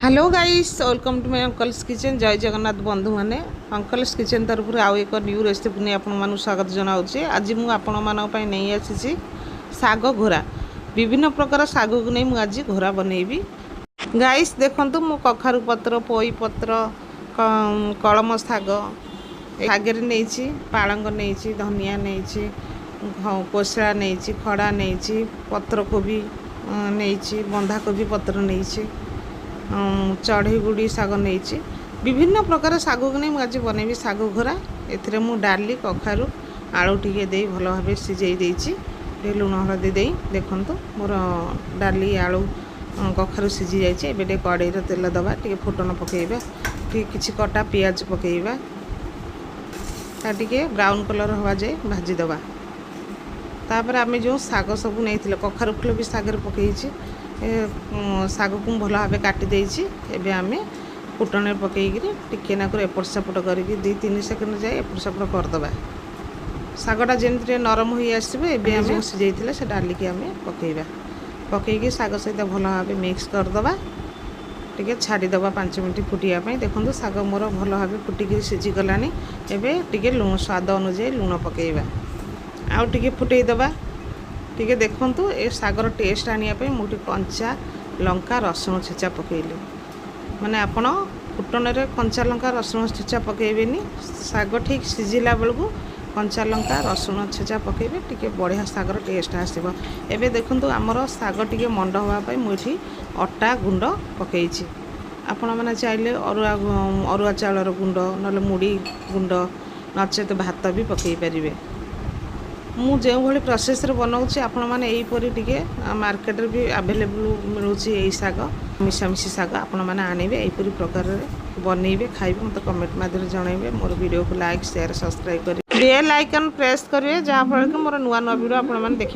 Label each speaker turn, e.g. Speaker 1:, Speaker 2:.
Speaker 1: Hello guys welcome to my uncle's kitchen. जय जगन्नाथ बंधु मैंने अंकल्स किचन तरफ आउ एक न्यू रेसिपी नहीं आपण स्वागत जनाऊँगी। आज मुझे आपण नहीं आसी साग घोरा विभिन्न प्रकार साग को नहीं मुझे घोरा बनैबी। गाइस देखंतु मु कखारु पत्र पोई पत्र कलम साग आगे नहीं पालंग नहीं धनिया नहीं कोसला नहीं खड़ा नहीं पत्रकोबी नहीं बंधाकोबी पत्र नहीं चढ़ई गुड़ी साग नहीं विभिन्न प्रकार साग को नहीं आज बनैबी साग घोरा। एथिरे मु डाली कखारु आलू टिके दे भल भाव सिझे देती लुण हलदी दे देखंतु मोर डाली आलू कखारु सिझी जाइए। एबे कड़ई तेल दबा टे फुटन पकेबा कि कटा पियाज पकेबा टे ब्राउन कलर हवा जाए भाजीदबा। तापर आम जो साग सब नहीं कखारु फुल भी सागर पकई साग को भल भाव काटी एबे आम फुटन पकईकि टिके नाकर एपट सेपट करके 2-3 सेकेंड जाए एपट सेपट करदे सागटा जमी नरम हो आसो। एवं सीझे से डाल की आम पकईबा पकईकि साग सहित भल भाव मिक्स करदे टे छाड़ीदे 5 मिनट फुटापी। देखो साग मोर भल भाव फुटिक सीझीगला एबे टे लुण स्वाद अनुजाई लुण पकईबा आउ टे फुटेदबा टे देखंतु ए सागर टेस्ट आनियापी मुझे कंचा लंका रसुण छेचा पकईली माने आपण फुटन कंचा लंका रसुण छेचा पकईबेनी साग ठीक सीझिला बेलू कंचा लंका रसुण छेचा पकईबे टे बढ़िया सागर टेस्ट आसो। एबे देखंतु आमर साग टे मंड होगापाई मुझे अटा गुंड पकई आपण मैंने चाहिए अरुआ चाउलर गुंड ना मुड़ी गुंड नचेत भात भी पकई पारे। मु जो भाई प्रोसेस बनाऊँगी आपण मैंने यहीपरी टे मार्केट भी आवेलेबल मिलूँ यही साग मिशामिशी साग आपण मैंने आणवे यहीपरी प्रकार बनइबे खाइबे मत कमेंट माध्यम जनइबे। मोर वीडियो को लाइक शेयर सब्सक्राइब कर बेल आइकन प्रेस करेंगे जहाँफल कि मोर नुआ नुआ वीडियो आपण मैंने देखिए।